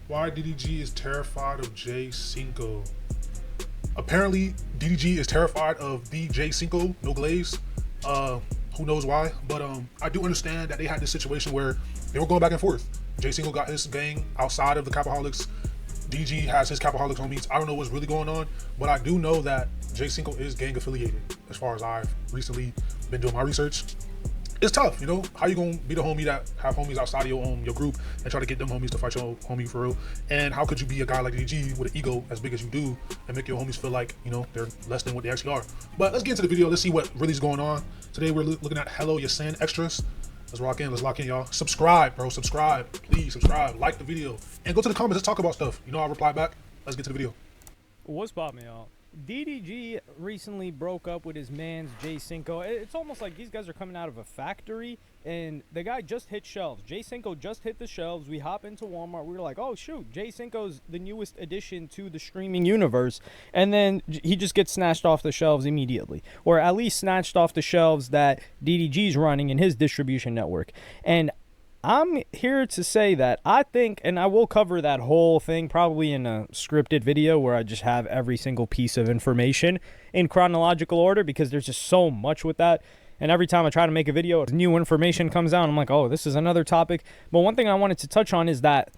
Why DDG is terrified of J Cinco. Apparently, DDG is terrified of DJ Cinco, no glaze. Who knows why? But I do understand that they had this situation where they were going back and forth. J Cinco got his gang outside of the Capaholics. DG has his Capaholics homies. I don't know what's really going on, but I do know that J Cinco is gang affiliated. As far as I've recently been doing my research, it's tough, you know. How you gonna be the homie that have homies outside of your group and try to get them homies to fight your homie for real? And how could you be a guy like DG with an ego as big as you do and make your homies feel like, you know, they're less than what they actually are? But let's get into the video. Let's see what really is going on. Today we're looking at Hello Yasin extras. Let's rock in. Let's lock in, y'all. Subscribe, bro. Subscribe. Please subscribe. Like the video. And go to the comments. Let's talk about stuff. You know, I'll reply back. Let's get to the video. What's poppin', y'all? DDG recently broke up with his man's J Cinco. It's almost like these guys are coming out of a factory, and the guy just hit shelves. J Cinco just hit the shelves. We hop into Walmart. We were like, oh, shoot, J Cinco's the newest addition to the streaming universe. And then he just gets snatched off the shelves immediately, or at least snatched off the shelves that DDG's running in his distribution network. And I'm here to say that I think, and I will cover that whole thing probably in a scripted video where I just have every single piece of information in chronological order, because there's just so much with that. And every time I try to make a video, new information comes out. I'm like, oh, this is another topic. But one thing I wanted to touch on is that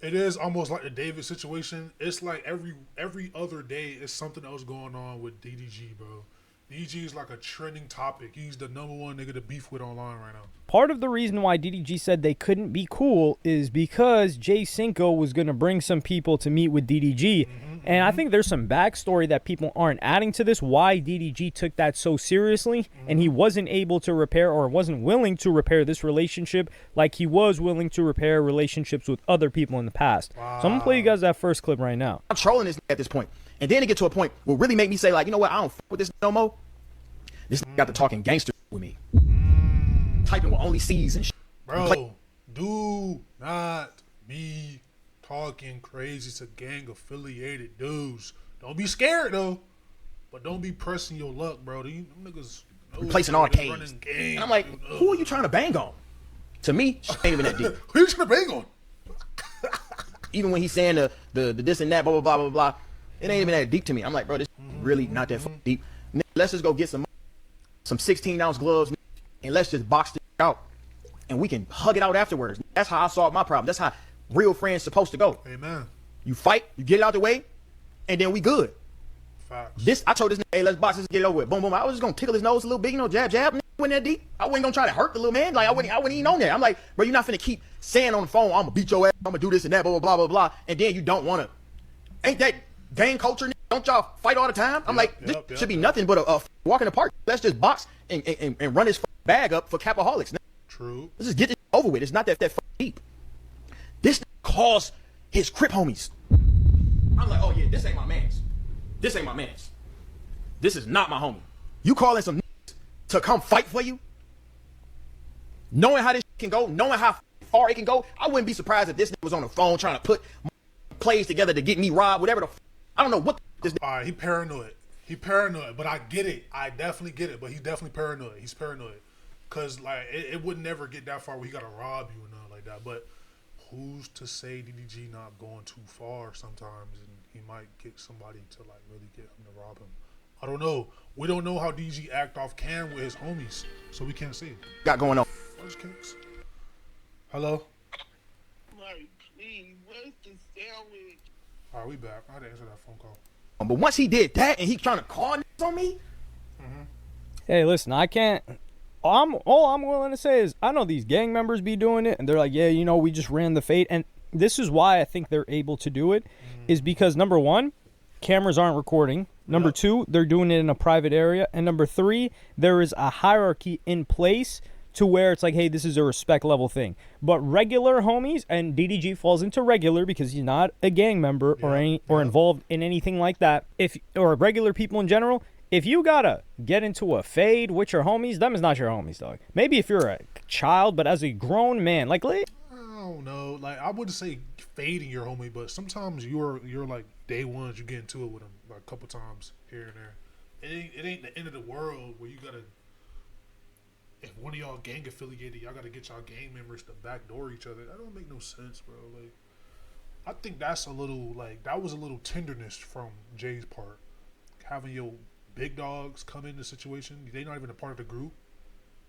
it is almost like the David situation. It's like every other day is something else going on with DDG, bro. DDG is like a trending topic. He's the #1 nigga to beef with online right now. part of the reason why DDG said they couldn't be cool is because J Cinco was going to bring some people to meet with DDG. And I think there's some backstory that people aren't adding to this, why DDG took that so seriously, and he wasn't able to repair, or wasn't willing to repair, this relationship like he was willing to repair relationships with other people in the past. Wow. So I'm going to play you guys that first clip right now. I'm trolling this at this point. And then it get to a point will really make me say, like, you know what, I don't fuck with this no more. This got the talking gangster with me. Typing with only C's and shit. Bro, do not be talking crazy to gang affiliated dudes. Don't be scared though, but don't be pressing your luck, bro. Them niggas Replacing arcades. And I'm like, who are you trying to bang on? To me, she ain't even that deep. Who you trying to bang on? Even when he's saying the this and that, blah, blah, blah, blah, blah, it ain't even that deep to me. I'm like, bro, this really not that fucking deep. Let's just go get some 16-ounce gloves and let's just box this out. And we can hug it out afterwards. That's how I solve my problem. That's how real friends supposed to go. Amen. You fight, you get it out the way, and then we good. Facts. I told this nigga, hey, let's box this, get it over with. Boom, boom. I was just gonna tickle his nose a little bit, you know, jab, jab. Wasn't that deep. I wasn't gonna try to hurt the little man. Like I wouldn't even on there. I'm like, bro, you're not finna keep saying on the phone, I'm gonna beat your ass, I'm gonna do this and that, blah, blah, blah, blah, blah. And then you don't wanna. Ain't that gang culture? Don't y'all fight all the time? I'm like, this should be nothing but a walk in the park. Let's just box and run this bag up for Capaholics. True. Let's just get this over with. It's not that deep. This calls his Crip homies. I'm like, oh yeah, this ain't my mans. This ain't my mans. This is not my homie. You calling some niggas to come fight for you? Knowing how this can go, knowing how far it can go, I wouldn't be surprised if this nigga was on the phone trying to put plays together to get me robbed, whatever the I don't know what this All right, he paranoid. He paranoid, but I get it. I definitely get it, but he's definitely paranoid. He's paranoid. Because, like, it would never get that far where he got to rob you and nothing like that. But who's to say DDG not going too far sometimes and he might get somebody to, like, really get him to rob him? I don't know. We don't know how DG act off cam with his homies, so we can't see. got going on. First kicks. Hello? Like, please, where's the sandwich? All right, we back. I had to answer that phone call. But once he did that and he trying to call niggas on me, Hey, listen, I can't. All I'm willing to say is I know these gang members be doing it, and they're like, yeah, you know, we just ran the fade. And this is why I think they're able to do it, is because, number one, cameras aren't recording. Number two, they're doing it in a private area. And number three, there is a hierarchy in place to where it's like, hey, this is a respect level thing. But regular homies, and DDG falls into regular because he's not a gang member or involved in anything like that. Or regular people in general, if you gotta get into a fade with your homies, them is not your homies, dog. Maybe if you're a child, but as a grown man, like, I don't know. Like, I wouldn't say fading your homie, but sometimes you're like day ones, you get into it with them like a couple times here and there. It ain't the end of the world where you gotta. If one of y'all gang affiliated, y'all gotta get y'all gang members to backdoor each other. That don't make no sense, bro. Like, I think that's a little like that was a little tenderness from Jay's part, having your big dogs come in the situation. They're not even a part of the group.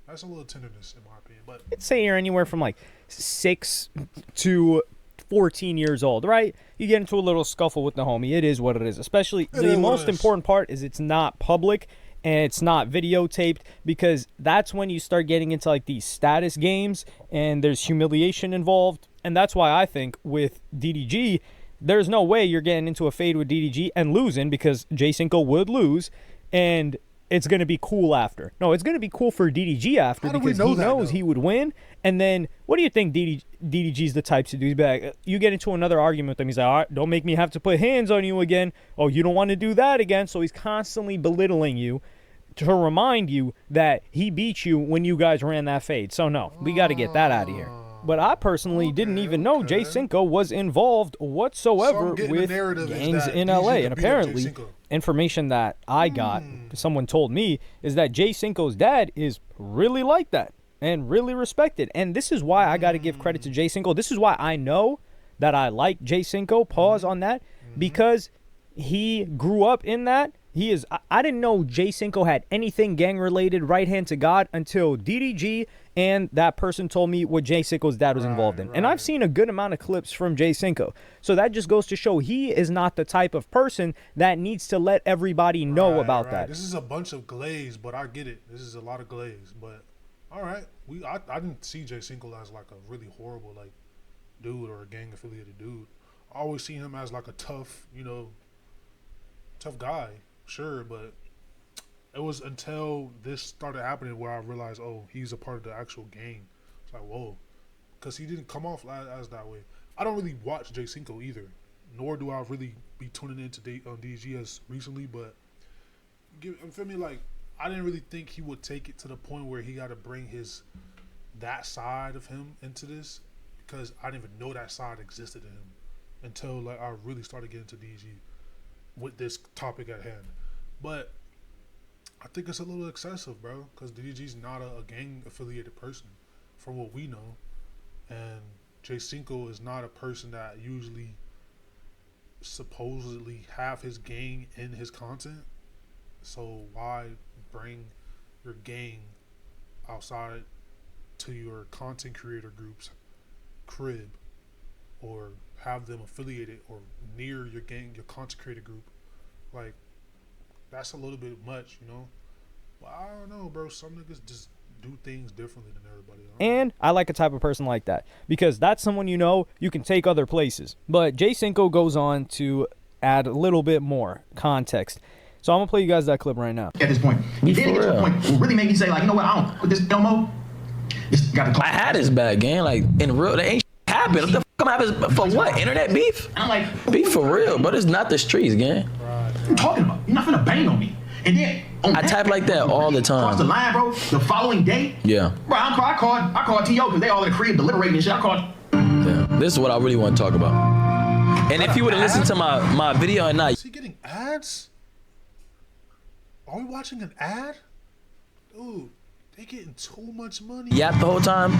That's a little tenderness in my opinion. But I'd say you're anywhere from like 6 to 14 years old, right? You get into a little scuffle with the homie. It is what it is. Especially the most important part is it's not public and it's not videotaped, because that's when you start getting into like these status games and there's humiliation involved. And that's why I think with DDG, there's no way you're getting into a fade with DDG and losing, because Jay Cinco would lose and it's going to be cool after. No, it's going to be cool for DDG after, because he knows he would win. And then what do you think DDG's the type to do? He's back. You get into another argument with him. He's like, all right, don't make me have to put hands on you again. Oh, you don't want to do that again. So he's constantly belittling you to remind you that he beat you when you guys ran that fade. So no, we got to get that out of here. But I personally didn't even know Jay Cinco was involved whatsoever with gangs in LA. And apparently, information that I got, someone told me, is that Jay Cinco's dad is really like that and really respected. And this is why I got to give credit to Jay Cinco. This is why I know that I like Jay Cinco. Pause on that. Because he grew up in that. He is. I didn't know Jay Cinco had anything gang related, right hand to God, until DDG and that person told me what Jay Cinco's dad was involved in. And I've seen a good amount of clips from Jay Cinco. So that just goes to show he is not the type of person that needs to let everybody know about that. This is a bunch of glaze, but I get it. This is a lot of glaze, but all right. I didn't see Jay Cinco as like a really horrible like dude or a gang affiliated dude. I always see him as like a tough, tough guy. Sure, but it was until this started happening where I realized, oh, he's a part of the actual gang. It's like, whoa, because he didn't come off as that way. I don't really watch Jay Cinco either, nor do I really be tuning into DDG as recently. But you feel me? Like, I didn't really think he would take it to the point where he got to bring that side of him into this, because I didn't even know that side existed in him until like I really started getting into DDG with this topic at hand. But I think it's a little excessive, bro, because DDG's not a gang affiliated person from what we know, and Jay Cinco is not a person that usually supposedly have his gang in his content. So why bring your gang outside to your content creator group's crib, or have them affiliated or near your gang, your content creator group? Like, that's a little bit much, Well, I don't know, bro. Some niggas just do things differently than everybody else. And I like a type of person like that, because that's someone you can take other places. But Jay Cinco goes on to add a little bit more context. So I'm going to play you guys that clip right now. At this point, he didn't get to a point where really made me say, like, you know what, I don't put this no more. I had his bad gang, like, in real, they ain't happened. What the fuck happens for what? Internet beef? I'm like, beef for real, but it's not the streets, gang. What you talking about? You're not finna bang on me. And then I type like that all the time. Across the line, bro. The following day, yeah. Bro, I called T.O. because they all in the crib deliberating and shit. I called. Yeah. This is what I really want to talk about. And if you would have listened to my video at night. Is he getting ads? Are we watching an ad? Dude, they getting too much money. Yeah, the whole time,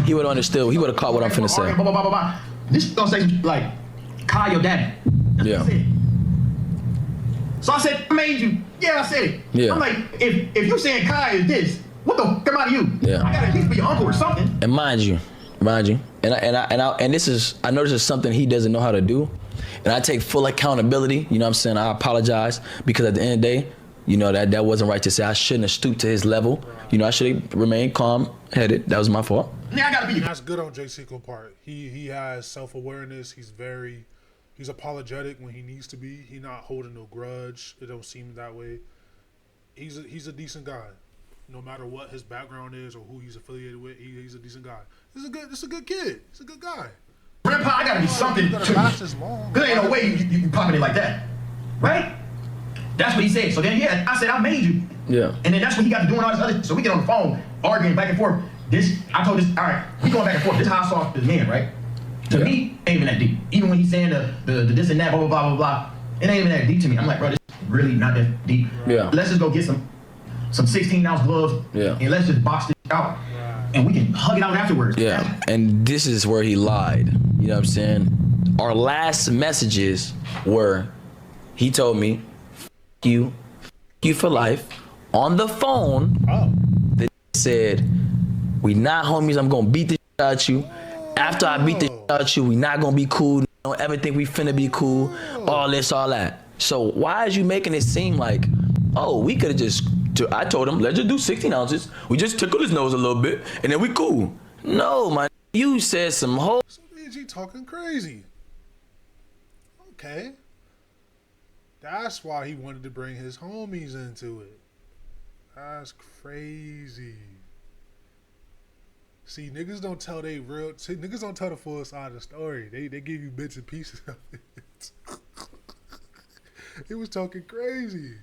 he would have understood. He would have caught what I'm finna say. Blah, blah, blah, blah, blah. This gonna say like, Kai, your daddy. Yeah. So I said, I made you. Yeah, I said it. Yeah. I'm like, if you saying Kai is this, what the fuck come out of you? Yeah. I gotta at least be your uncle or something. And mind you, and this is, I know this is something he doesn't know how to do, and I take full accountability. You know what I'm saying? I apologize, because at the end of the day, that wasn't right to say. I shouldn't have stooped to his level. I should have remained calm-headed. That was my fault. Yeah, I gotta be. That's good on Jay Cinco's part. He has self-awareness. He's apologetic when he needs to be. He not holding no grudge. It don't seem that way. He's a decent guy. No matter what his background is or who he's affiliated with, he's a decent guy. This is a good kid. He's a good guy. Grandpa, I gotta be something to last as long. Cause there ain't no way you popping it like that. Right? That's what he said. So then, yeah, I said, I made you. Yeah. And then that's what he got to doing all this other. So we get on the phone, arguing back and forth. I told this, all right, we going back and forth. This is how I saw this man, right? To me, ain't even that deep. Even when he's saying the this and that, blah, blah, blah, blah, blah, it ain't even that deep to me. I'm like, bro, this is really not that deep. Yeah. Let's just go get some 16-ounce gloves, and let's just box this out, and we can hug it out afterwards. Yeah, and this is where he lied. You know what I'm saying? our last messages were, he told me, "F you for life." On the phone, they said, "We not homies. I'm gonna beat the shit out you. After I beat the shit out you, we not gonna be cool. Don't ever think we finna be cool. All this, all that." So why is you making it seem like, oh, we could have just? I told him, let's just do 16 ounces. We just tickle his nose a little bit, and then we cool. No, man, you said some whole. So DDG talking crazy. Okay. That's why he wanted to bring his homies into it. That's crazy. See, niggas don't tell niggas don't tell the full side of the story. They give you bits and pieces of it. He was talking crazy.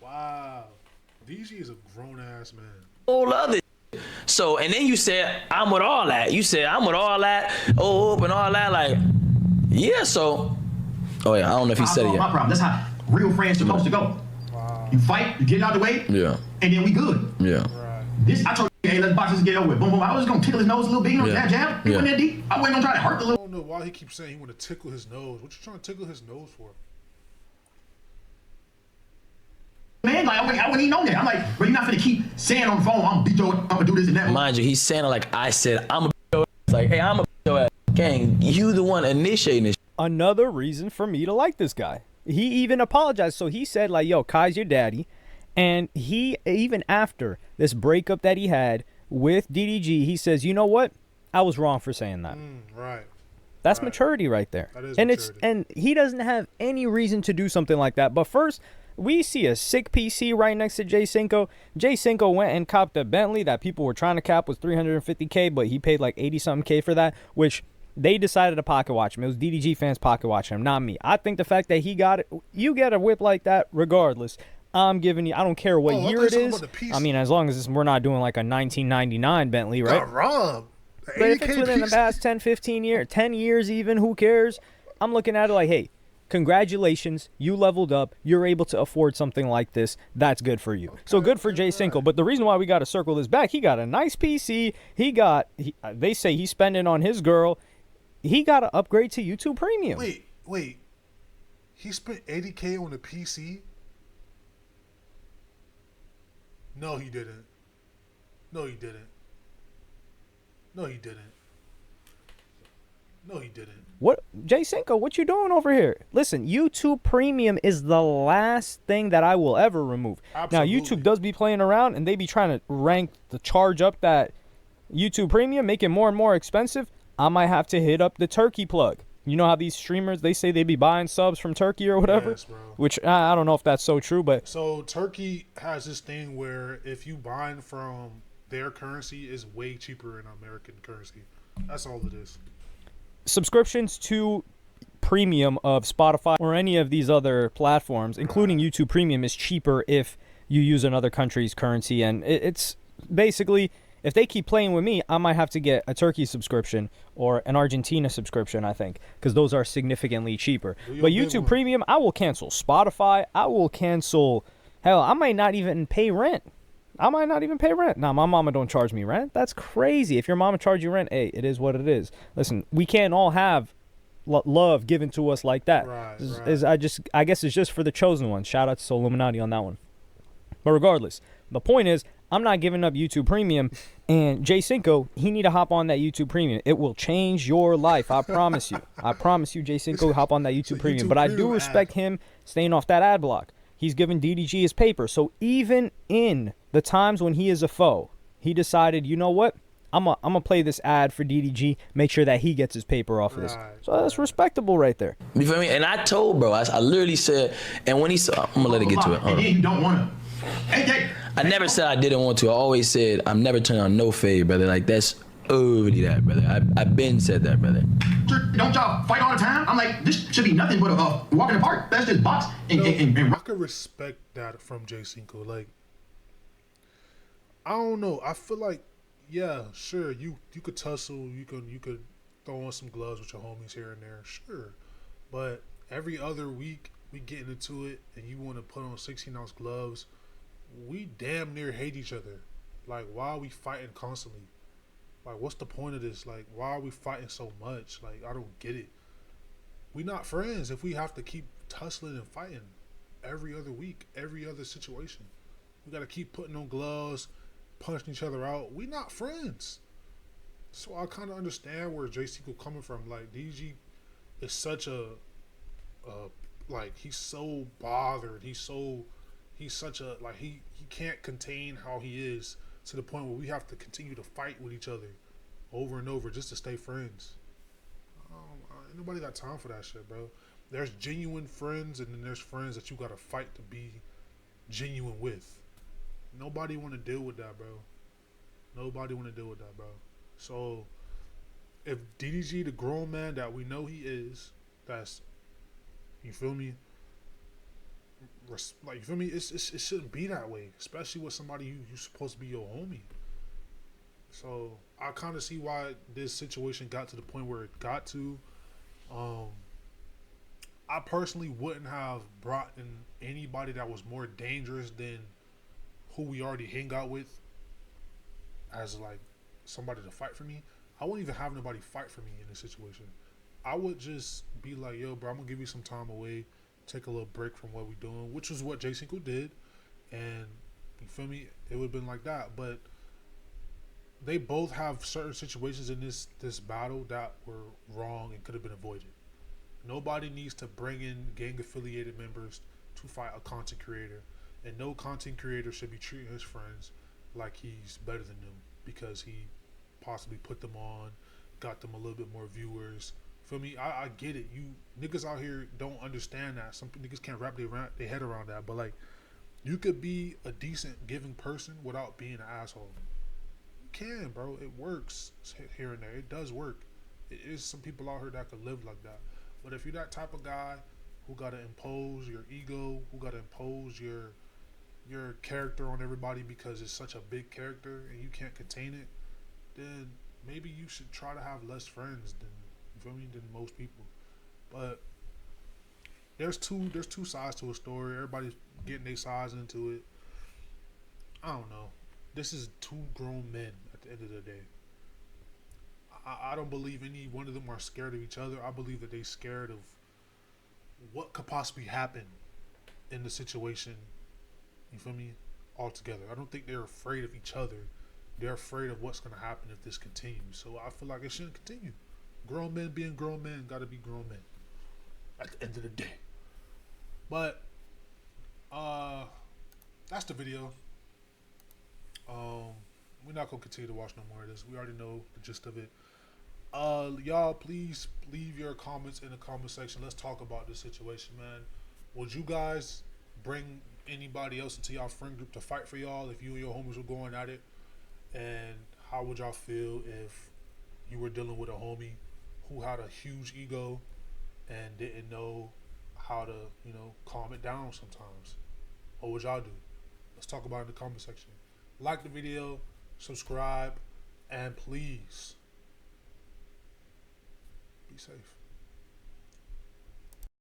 Wow. DG is a grown ass man. Whole other. So, and then you said, I'm with all that. You said, I'm with all that, and all that. Like, yeah, so. Oh, yeah, I don't know if he said it yet. My problem. That's how real friends supposed to go. Wow. You fight, you get it out the way, Yeah. and then we good. Yeah. Right. This, I told you, hey, let's box this and get over with. Boom, boom. I was just going to tickle his nose a little bit, you know, Yeah. jab. He went in there deep. I wasn't going to try to hurt the I little don't know why he keeps saying he want to tickle his nose. What you trying to tickle his nose for? man. Like, I wouldn't even know that. I'm like, bro, you're not finna keep saying on the phone, I'm gonna beat your ass, I'm gonna do this and that. Mind you, he's saying it like I said, I'm a beat your ass. Like, hey, I'm a beat your ass. Gang, you the one initiating this. Another reason for me to like this guy. He even apologized. So he said, like, yo, Kai's your daddy. And he, even after this breakup that he had with DDG, he says, you know what? I was wrong for saying that. Right. That's maturity right there. That is and maturity. and he doesn't have any reason to do something like that. But first, we see a sick PC right next to Jay Cinco. Jay Cinco went and copped a Bentley that people were trying to cap was $350K, but he paid like 80-something K for that, which they decided to pocket watch him. It was DDG fans pocket watching him, not me. I think the fact that he got it, you get a whip like that regardless. I'm giving you, I don't care what year it is. I mean, as long as we're not doing like a 1999 Bentley, right? Got robbed. But if it's within the past 10, 15 years, 10 years even, who cares? I'm looking at it like, hey, congratulations, you leveled up. You're able to afford something like this. That's good for you. So good for Jay Cinco. But the reason why we got to circle this back, he got a nice PC. They say he's spending on his girl. He got to upgrade to YouTube Premium. Wait. He spent $80K on a PC? No, he didn't. No, he didn't. No, he didn't. No, he didn't. What, Jay Cinco, what you doing over here? Listen, YouTube Premium is the last thing that I will ever remove. Absolutely. Now, YouTube does be playing around, and they be trying to charge up that YouTube Premium, make it more and more expensive. I might have to hit up the Turkey plug. You know how these streamers, they say they be buying subs from Turkey or whatever? Yes, bro. Which, I don't know if that's so true, but... So, Turkey has this thing where if you buying from their currency, is way cheaper in American currency. That's all it is. Subscriptions to Premium of Spotify or any of these other platforms, including YouTube Premium, is cheaper if you use another country's currency. And it's basically, if they keep playing with me, I might have to get a Turkey subscription or an Argentina subscription, I think, because those are significantly cheaper. But YouTube Premium, I will cancel Spotify. I will cancel, hell, I might not even pay rent. Nah, my mama don't charge me rent. That's crazy. If your mama charge you rent, hey, it is what it is. Listen, we can't all have love given to us like that. Right. I guess it's just for the chosen ones. Shout out to Soul Illuminati on that one. But regardless, the point is, I'm not giving up YouTube Premium, and Jay Cinco, he need to hop on that YouTube Premium. It will change your life. I promise you. I promise you, Jay Cinco, hop on that YouTube Premium. But I do respect him staying off that ad block. He's giving DDG his paper. So even in the times when he is a foe, he decided, you know what? I'm gonna play this ad for DDG, make sure that he gets his paper off of this. So that's respectable right there. You feel me? And I told bro, I literally said, and when he said, I'm gonna let it get to it. And then you don't want to. I never said I didn't want to. I always said I'm never turning on no fade, brother. Like that's already that, brother. I've been said that, brother. Don't y'all fight all the time? I'm like, this should be nothing but a walk in the park. That's just box and I could respect that from Jay Cinco. Like, I don't know. I feel like, yeah, sure, you could tussle, you could throw on some gloves with your homies here and there, sure. But every other week we getting into it, and you want to put on 16-ounce gloves. We damn near hate each other. Like, why are we fighting constantly? Like, what's the point of this? Like, why are we fighting so much? Like, I don't get it. We not friends if we have to keep tussling and fighting every other week, every other situation. We gotta keep putting on gloves, punching each other out. We not friends. So I kind of understand where J Cinco coming from. Like DDG is such like he's so bothered. He's such a like he can't contain how he is to the point where we have to continue to fight with each other over and over just to stay friends. Ain't nobody got time for that shit, bro. There's genuine friends, and then there's friends that you gotta fight to be genuine with. Nobody want to deal with that, bro. Nobody want to deal with that, bro. So if DDG, the grown man that we know he is, that's, you feel me? Like, you feel me? It shouldn't be that way, especially with somebody you supposed to be your homie. So I kind of see why this situation got to the point where it got to. I personally wouldn't have brought in anybody that was more dangerous than who we already hang out with as like somebody to fight for me. I wouldn't even have nobody fight for me in this situation. I would just be like, yo, bro, I'm gonna give you some time away, take a little break from what we doing, which was what J Cinco did, and you feel me? It would have been like that. But they both have certain situations in this battle that were wrong and could have been avoided. Nobody needs to bring in gang affiliated members to fight a content creator, and no content creator should be treating his friends like he's better than them because he possibly put them on, got them a little bit more viewers. Feel me? I get it. You niggas out here don't understand that. Some niggas can't wrap their head around that. But like, you could be a decent giving person without being an asshole. You can, bro. It works here and there. It does work. It is some people out here that could live like that. But if you're that type of guy who gotta impose your ego, who gotta impose your character on everybody because it's such a big character and you can't contain it, then maybe you should try to have less friends than most people. But there's two sides to a story. Everybody's getting their sides into it. I don't know. This is two grown men at the end of the day. I don't believe any one of them are scared of each other. I believe that they're scared of what could possibly happen in the situation. You feel me? Altogether. I don't think they're afraid of each other. They're afraid of what's going to happen if this continues. So I feel like it shouldn't continue. Grown men being grown men got to be grown men at the end of the day. But that's the video. We're not going to continue to watch no more of this. We already know the gist of it. Y'all, please leave your comments in the comment section. Let's talk about this situation, man. Would you guys bring anybody else into y'all friend group to fight for y'all if you and your homies were going at it? And how would y'all feel if you were dealing with a homie who had a huge ego and didn't know how to, calm it down sometimes? What would y'all do? Let's talk about it in the comment section. Like the video, subscribe, and please be safe.